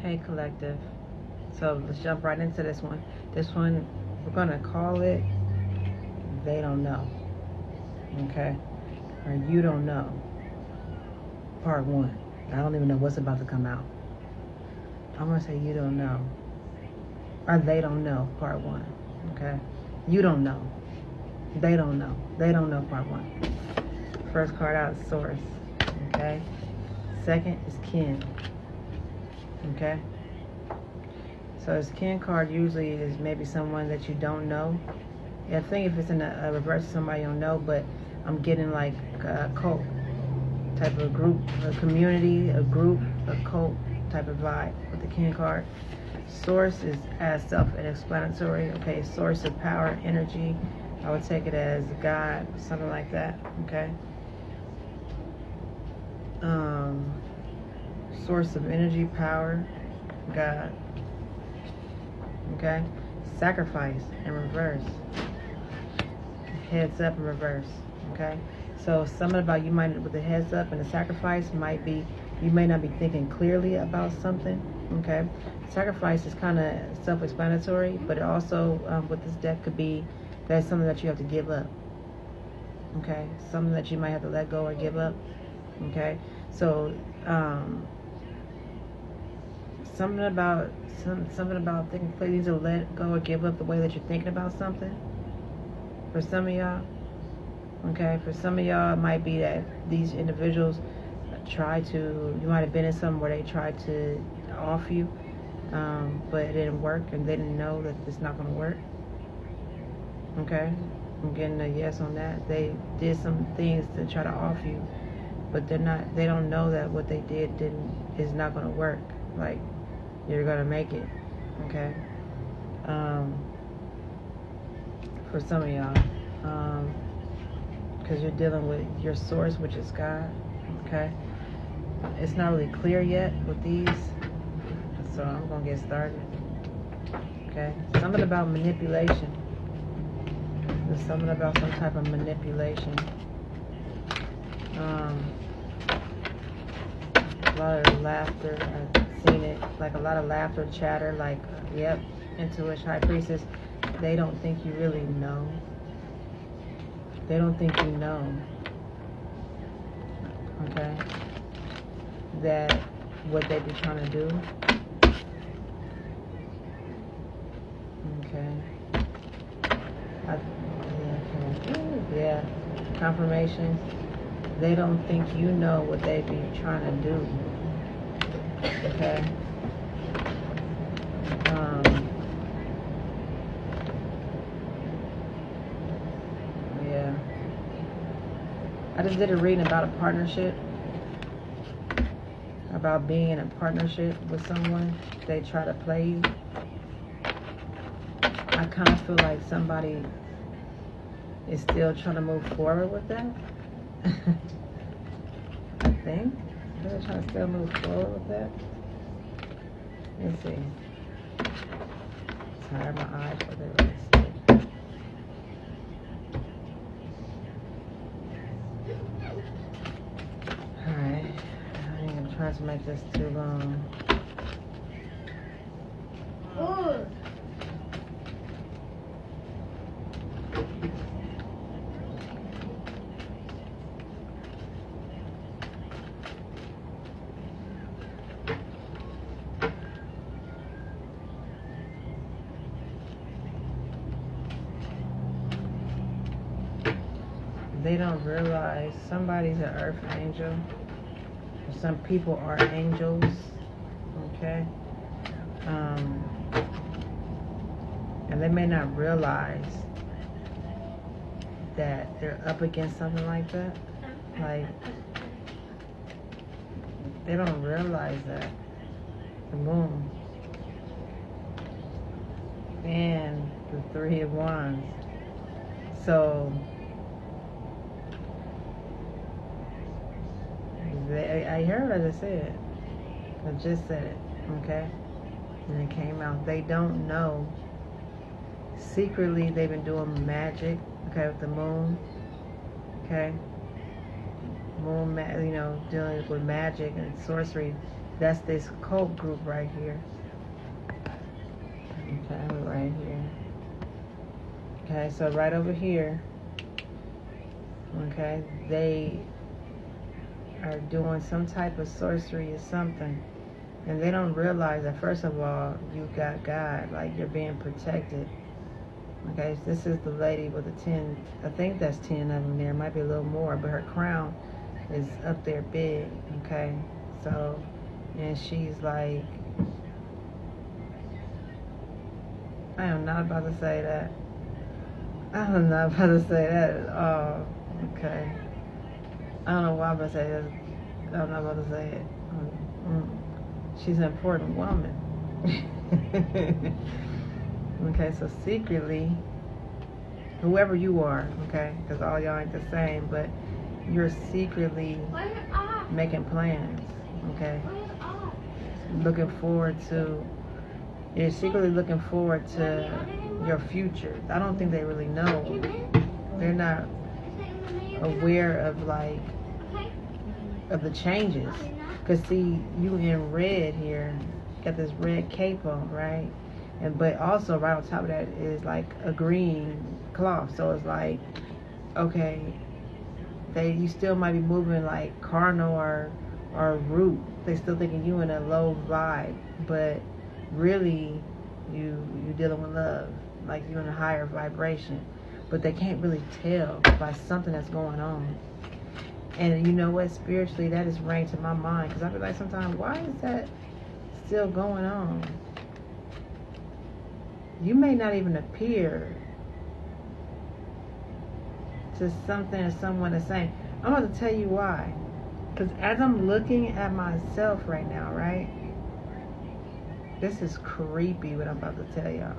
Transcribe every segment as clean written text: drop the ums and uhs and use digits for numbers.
Okay, collective. So let's jump right into this one. This one, we're going to call it They Don't Know. Okay? Or You Don't Know. Part 1. I don't even know what's about to come out. I'm going to say You Don't Know. Or They Don't Know, Part 1. Okay? You don't know. They don't know. They don't know, Part 1. First card out is Source. Okay? Second is Kin. Okay? So this Kin card usually is maybe someone that you don't know. I think if it's in a reverse, somebody you don't know, but I'm getting like a cult type of group, a community, a group, a cult type of vibe with the Kin card. Source is as self-explanatory. Okay, source of power, energy. I would take it as God, something like that. Okay. Source of energy, power, God. Okay. Sacrifice in reverse. Heads up in reverse. Okay. So something about you might, with the heads up and the sacrifice, might be you may not be thinking clearly about something. Okay. Sacrifice is kind of self-explanatory, but it also with this deck could be that's something that you have to give up. Okay. Something that you might have to let go or give up. Okay. So something about thinking please to let go or give up the way that you're thinking about something. For some of y'all, okay, for some of y'all, it might be that these individuals you might have been in something where they tried to off you, but it didn't work and they didn't know that it's not going to work. Okay, I'm getting a yes on that. They did some things to try to off you, but they don't know that what they did is not going to work. Like, you're going to make it. Okay. For some of y'all, because you're dealing with your source, which is God. Okay. It's not really clear yet with these, so I'm going to get started. Okay. Something about manipulation. There's something about some type of manipulation. A lot of laughter. I've seen it. Like a lot of laughter, chatter. Like, yep, Intuition, High Priestess. They don't think you really know. They don't think you know. Okay. That what they be trying to do. Okay. Yeah. Confirmation. They don't think you know what they be trying to do. Okay. Yeah. I just did a reading about a partnership. About being in a partnership with someone. They try to play you. I kind of feel like somebody is still trying to move forward with that. I think. They're trying to still move forward with that. Let's see. Tired my eyes for the rest. Alright. I ain't gonna try to make this too long. They don't realize somebody's an earth angel. Some people are angels. Okay? And they may not realize that they're up against something like that. Like, they don't realize that. The moon. And the Three of Wands. So, I heard as I said. I just said it, okay? And it came out. They don't know. Secretly, they've been doing magic, okay, with the moon, okay? Moon, dealing with magic and sorcery. That's this cult group right here. Okay, right here. Okay, so right over here, okay, they are doing some type of sorcery or something. And they don't realize that, first of all, you got God, like you're being protected. Okay, so this is the lady with the 10, I think that's 10 of them there, might be a little more, but her crown is up there big, okay? So, and she's like, I am not about to say that. I'm not about to say that at all, okay? I don't know why I'm about to say that. I'm not about to say it. She's an important woman. Okay, so secretly, whoever you are, okay, because all y'all ain't the same, but you're secretly making plans, okay? You're secretly looking forward to your future. I don't think they really know. They're not aware of the changes. Because see, you in red here, got this red cape on, right? But also right on top of that is like a green cloth. So it's like, okay, you still might be moving like carnal or root. They still thinking you in a low vibe, but really you dealing with love, like you're in a higher vibration. But they can't really tell by something that's going on. And you know what, spiritually, that is ringing to my mind, because I feel like sometimes, why is that still going on? You may not even appear to something or someone the same. I'm about to tell you why. Because as I'm looking at myself right now, right? This is creepy what I'm about to tell y'all.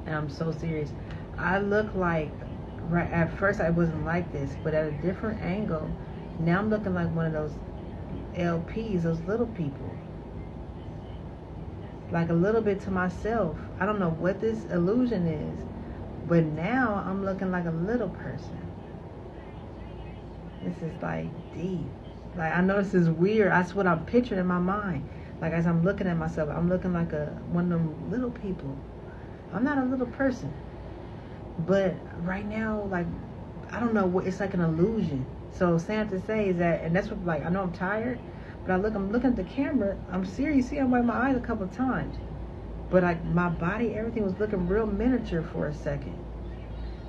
And I'm so serious. I look like, right at first I wasn't like this, but at a different angle, now I'm looking like one of those LPs, those little people. Like a little bit to myself. I don't know what this illusion is, but now I'm looking like a little person. This is like deep. Like, I know this is weird. That's what I'm picturing in my mind. Like, as I'm looking at myself, I'm looking like one of them little people. I'm not a little person. But right now, like, I don't know what, it's like an illusion. So Sam to say is that, and that's what, like, I know I'm tired, but I'm looking at the camera, I'm serious. See, I wiped my eyes a couple of times. But like my body, everything was looking real miniature for a second.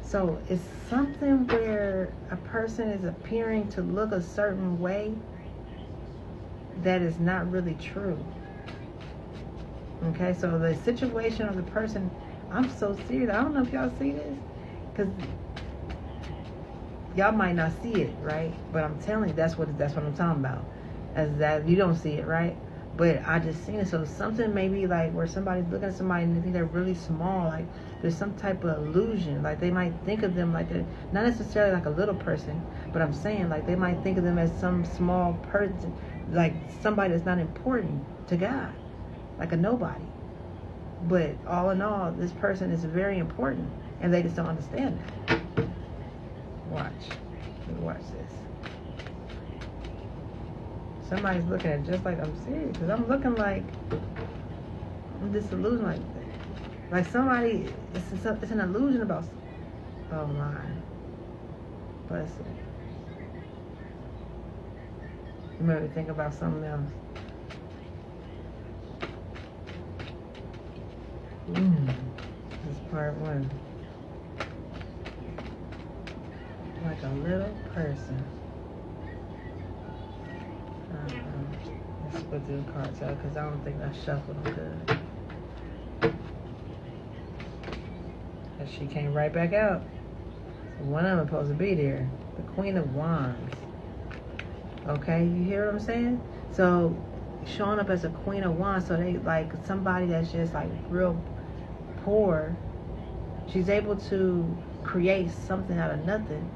So it's something where a person is appearing to look a certain way that is not really true. Okay, so the situation of the person, I'm so serious. I don't know if y'all see this, because y'all might not see it, right? But I'm telling you, that's what I'm talking about. As that you don't see it, right? But I just seen it. So something maybe like where somebody's looking at somebody and they think they're really small, like there's some type of illusion. Like they might think of them like they're not necessarily like a little person, but I'm saying like they might think of them as some small person, like somebody that's not important to God, like a nobody. But all in all, this person is very important, and they just don't understand that. Watch this. Somebody's looking at just like I'm serious, because I'm looking like I'm this illusion, like somebody. It's an illusion about. Oh my, bless it. You made me think about something else. This is part one. Like a little person. Let's go through the cards out, because I don't think I shuffled them good. And she came right back out. So one of them supposed to be there. The Queen of Wands. Okay, you hear what I'm saying? So showing up as a Queen of Wands, so they like somebody that's just like real poor. She's able to create something out of nothing.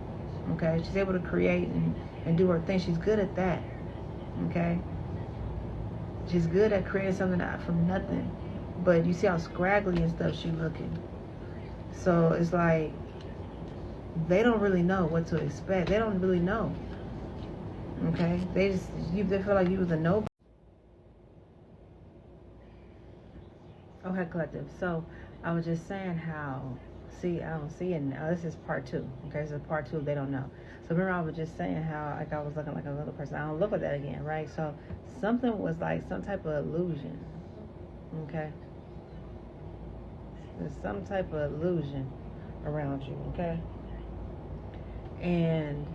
Okay, she's able to create and do her thing. She's good at that. Okay, she's good at creating something out from nothing. But you see how scraggly and stuff she's looking. So it's like they don't really know what to expect. They don't really know. Okay, they feel like you was a nobody. Okay, collective. So I was just saying how, see, I don't see it now. This is part two. Okay, this is part two. They don't know. So remember, I was just saying how like I was looking like a little person. I don't look at that again, right? So something was like some type of illusion. Okay, there's some type of illusion around you. Okay, and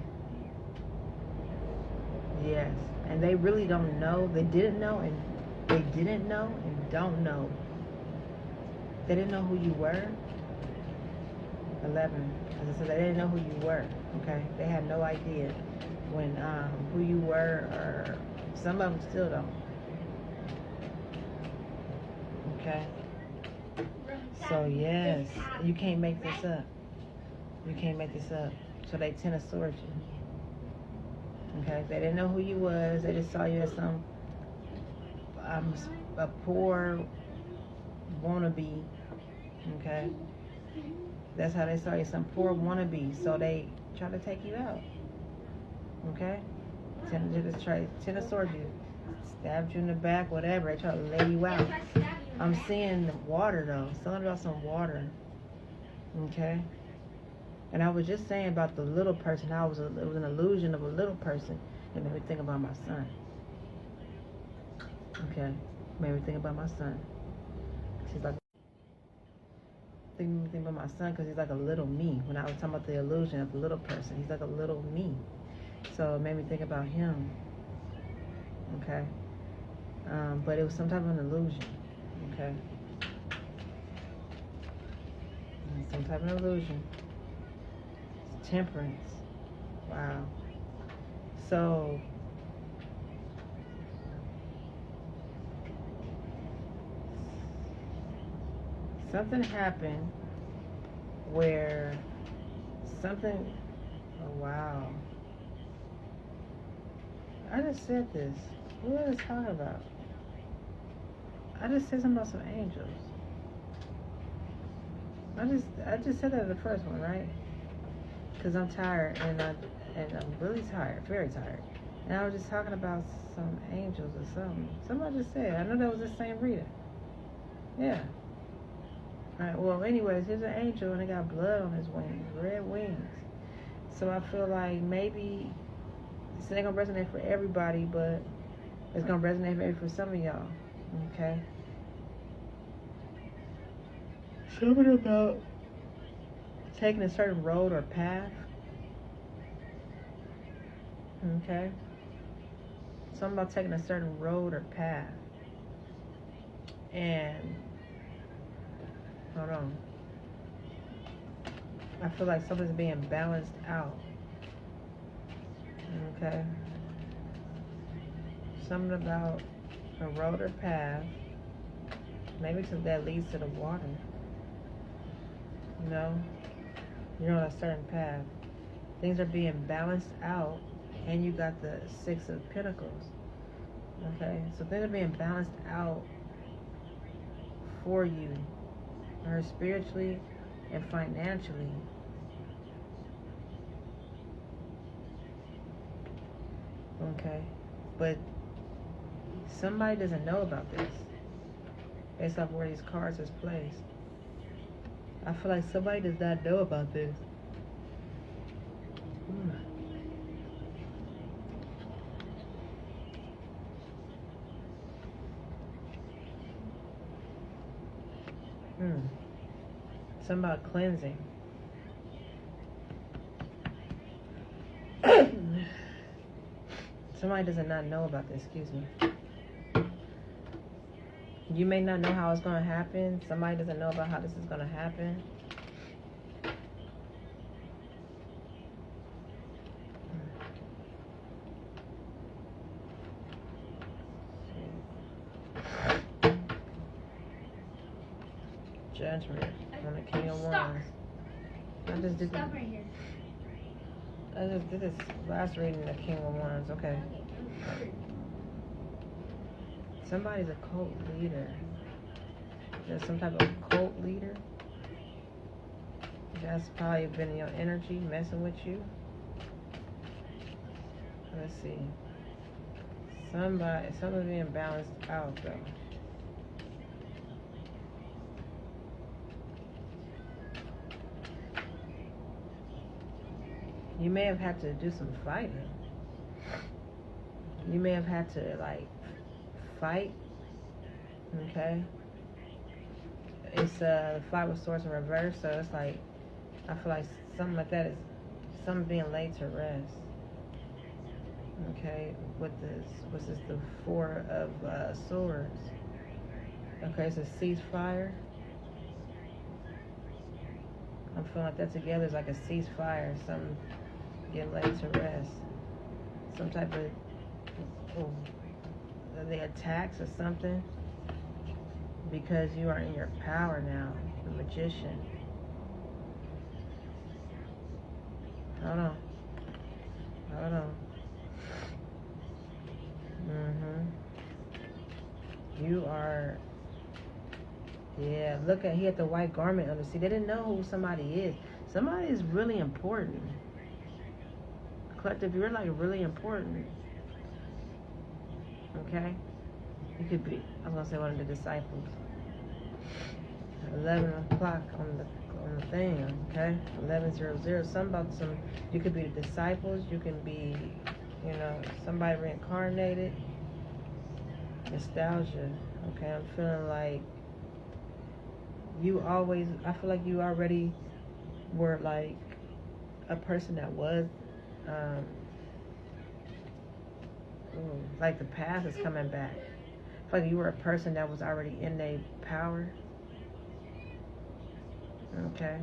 yes, and they really don't know. They didn't know, and they didn't know, and don't know. They didn't know who you were. 11. As I said, they didn't know who you were. Okay, they had no idea when who you were, or some of them still don't. Okay. So yes, you can't make this up. You can't make this up. So they tend to sort you. Okay, they didn't know who you was. They just saw you as some a poor wannabe. Okay, that's how they saw you, some poor wannabe. So they try to take you out. Okay, tend to sort you, stabbed you in the back, whatever. They try to lay you out. I'm seeing water though. Something about some water. Okay. And I was just saying about the little person. It was an illusion of a little person. It made me think about my son. Okay. Made me think about my son. She's like, think about my son because he's like a little me. When I was talking about the illusion of the little person, he's like a little me. So it made me think about him. Okay. But it was some type of an illusion. Okay. Some type of illusion. Temperance. Wow. So something happened where something, oh wow. I just said this. What was I talking about? I just said something about some angels. I just said that in the first one, right? Because I'm tired and I'm really tired, very tired. And I was just talking about some angels or something. Somebody just said. I know that was the same reader. Yeah. All right. Well, anyways, here's an angel and he got blood on his wings, red wings. So I feel like maybe this ain't gonna resonate for everybody, but it's gonna resonate maybe for some of y'all. Okay. Something about taking a certain road or path. Okay. Something about taking a certain road or path. And hold on. I feel like something's being balanced out. Okay. Something about a road or path. Maybe that leads to the water. You know? You're on a certain path. Things are being balanced out. And you got the 6 of Pentacles. Okay? So things are being balanced out for you. Or spiritually and financially. Okay? But somebody doesn't know about this. Based off where these cards is placed. I feel like somebody does not know about this. Something about cleansing. Somebody does not know about this, excuse me. You may not know how it's going to happen. Somebody doesn't know about how this is going to happen. Judgment on the King of Wands. I just did this. I just did this last reading, the King of Wands. Okay. Somebody's a cult leader. There's some type of cult leader. That's probably been in your energy, messing with you. Let's see. Something's being balanced out though. You may have had to do some fighting. You may have had to, like, fight. Okay? It's the Flight with Swords in reverse, so it's like, I feel like something like that is something being laid to rest. Okay? With this, what's this? The Four of Swords. Okay, it's a ceasefire. I'm feeling like that together is like a ceasefire, something getting laid to rest. Some type of the attacks or something, because you are in your power now, the Magician. Hold on. You are, yeah, look at, he had the white garment under. See, they didn't know who somebody is. Somebody is really important. Collective, you're like really important. Okay? You could be, I was going to say one of the disciples. 11 o'clock on the thing, okay? 11:00. Something about some, you could be the disciples, you can be, you know, somebody reincarnated. Nostalgia, okay? I'm feeling like you always, I feel like you already were like a person that was, like the past is coming back. I feel like you were a person that was already in their power. Okay?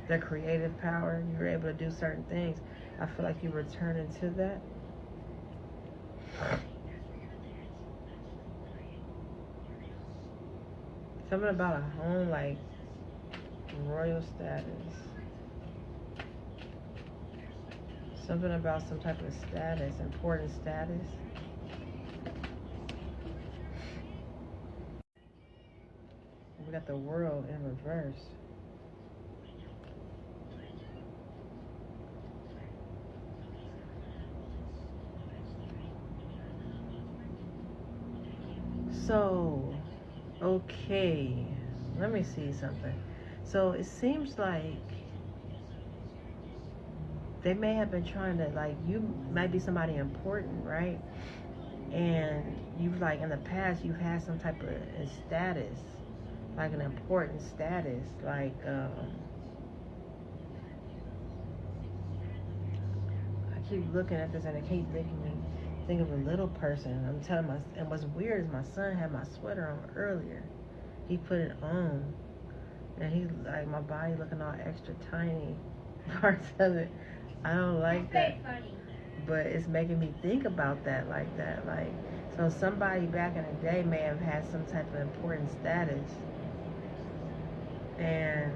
Their creative power. You were able to do certain things. I feel like you returning to that. Something about a home, like royal status. Something about some type of status, important status. We got the World in reverse. So, okay, let me see something. So it seems like they may have been trying to, like, you might be somebody important, right? And you've, like, in the past, you've had some type of status, like an important status, like, I keep looking at this and I keep making me think of a little person. I'm telling my, and what's weird is my son had my sweater on earlier. He put it on, and he's like, my body looking all extra tiny, parts of it. I don't like that, but it's making me think about that like that. Like, so somebody back in the day may have had some type of important status, and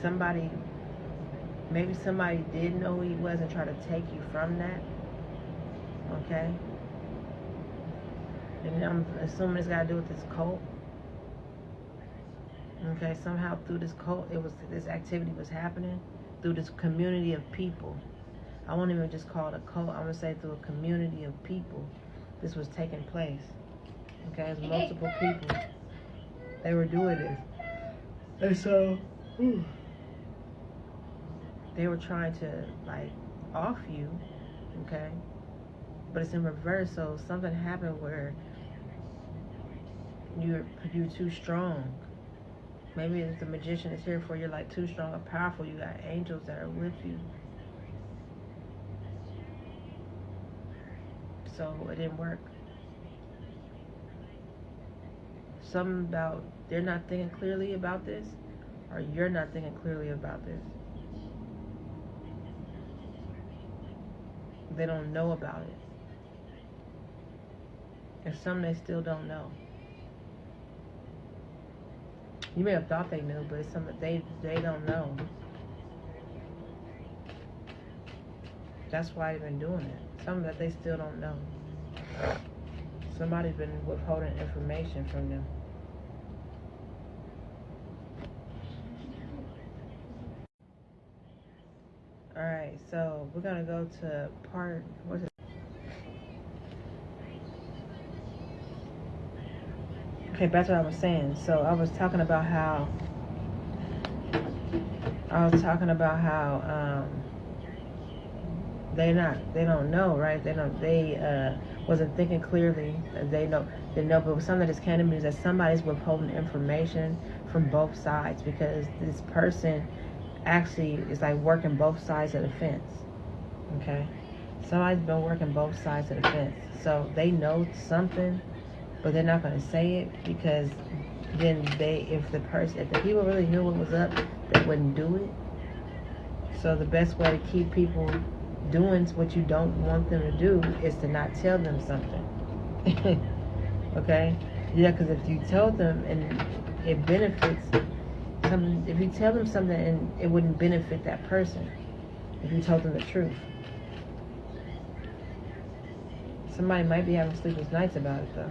somebody, maybe somebody did know who he was and try to take you from that. Okay? And I'm assuming it's got to do with this cult. Okay, somehow through this cult, this activity was happening through this community of people. I won't even just call it a cult. I'm gonna say through a community of people, this was taking place. Okay, it's multiple people. They were doing this, and so they were trying to, like, off you. Okay, but it's in reverse. So something happened where you're too strong. Maybe it's the Magician is here for you, like too strong or powerful. You got angels that are with you. So it didn't work. Something about they're not thinking clearly about this, or you're not thinking clearly about this. They don't know about it. There's some they still don't know. You may have thought they knew, but it's something they don't know. That's why they've been doing it. Something that they still don't know. Somebody's been withholding information from them. Alright, so we're going to go to part, what's it? Okay, back to what I was saying. So I was talking about how I was talking about how they don't know, right? They wasn't thinking clearly. They know, but something that just came to me is that somebody's withholding information from both sides, because this person actually is like working both sides of the fence. Okay, somebody's been working both sides of the fence, so they know something, but they're not going to say it, because then if the people really knew what was up, they wouldn't do it. So the best way to keep people doing what you don't want them to do is to not tell them something. Okay? Yeah, because if you tell them and it benefits something, if you tell them something and it wouldn't benefit that person, if you told them the truth. Somebody might be having sleepless nights about it, though.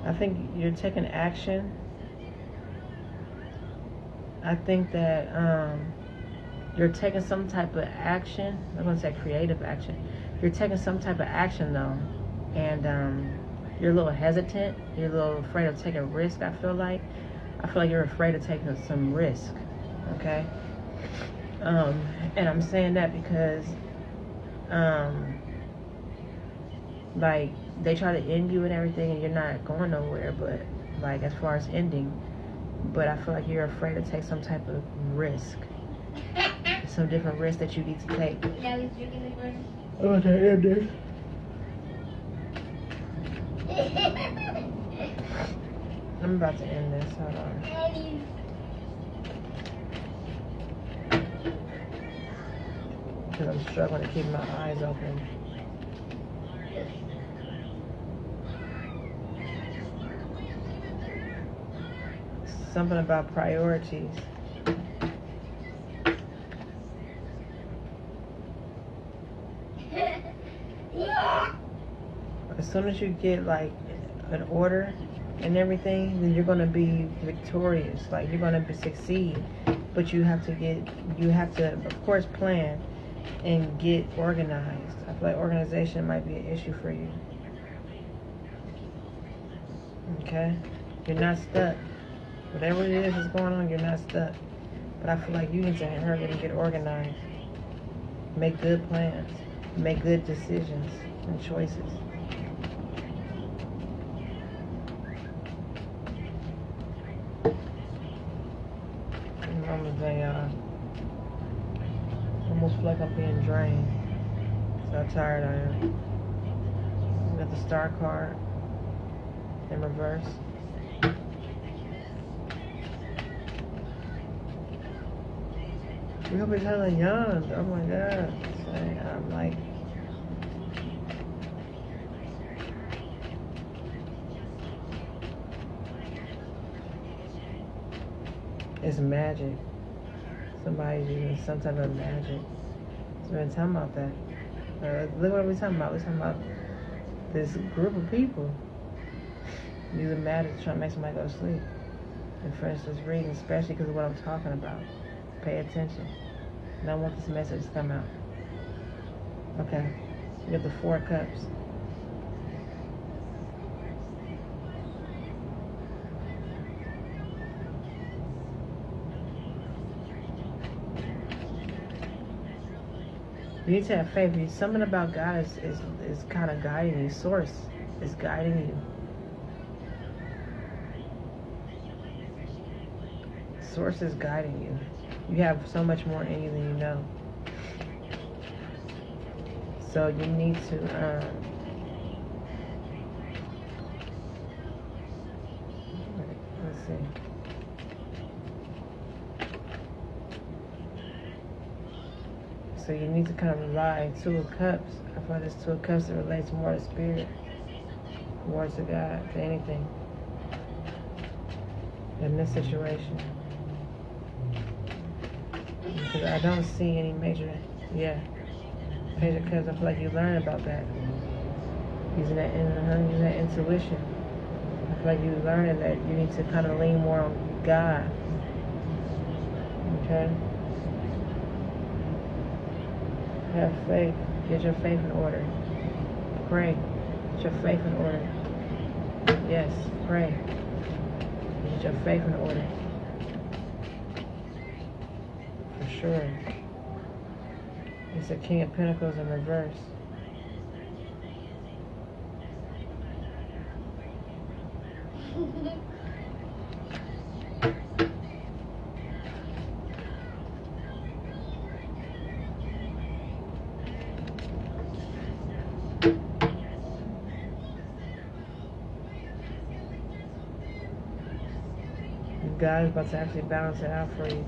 I think you're taking action. I think that you're taking some type of action. I'm going to say creative action. You're taking some type of action, though. And you're a little hesitant. You're a little afraid of taking a risk, I feel like. You're afraid of taking some risk. Okay? And I'm saying that because like, they try to end you and everything, and you're not going nowhere, but like, as far as ending, but I feel like you're afraid to take some type of risk, some different risk that you need to take. I'm about to end this. I'm about to end this. Hold on. Because I'm struggling to keep my eyes open. Something about priorities. As soon as you get like an order and everything, then you're going to be victorious. Like, you're going to succeed. But you have to, of course, plan and get organized. I feel like organization might be an issue for you. Okay? You're not stuck. Whatever it is that's going on, you're not stuck. But I feel like you need to hurry and get organized. Make good plans. Make good decisions and choices. Almost feel like I'm being drained. So tired I am. Got the star card in reverse. We hope he's hella young. Oh my god. I'm like, it's magic. Somebody's using some type of magic. So we're talking about that. Look what we're talking about. We're talking about this group of people using magic to try to make somebody go to sleep. And for instance, reading, especially because of what I'm talking about. Pay attention. And I want this message to come out. Okay. You got the 4 cups. You need to have faith. Something about God is kind of guiding you. Source is guiding you. Source is guiding you. You have so much more in you than you know. So you need to let's see. So you need to kind of rely 2 of Cups. I find this 2 of Cups that relates more to spirit, more to God, to anything in this situation. Because I don't see any major, Page of Cups. I feel like you learn about that. Using that intuition. feel like you're learning that you need to kind of lean more on God. Okay? Have faith. Get your faith in order. Pray. Get your faith in order. Yes, pray. Get your faith in order. For sure. It's the King of Pentacles in reverse. God is about to actually balance it out for you.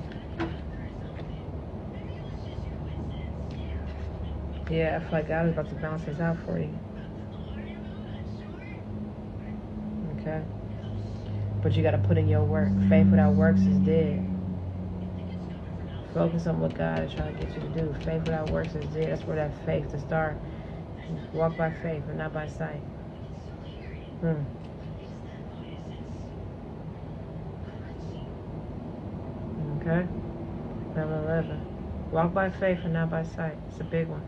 Yeah, I feel like God is about to balance this out for you. Okay? But you got to put in your work. Faith without works is dead. Focus on what God is trying to get you to do. Faith without works is dead. That's where that faith to start. Walk by faith and not by sight. Okay? Number 11. Walk by faith and not by sight. It's a big one.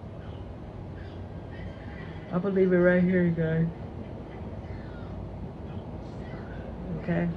I believe it right here, you guys. Okay?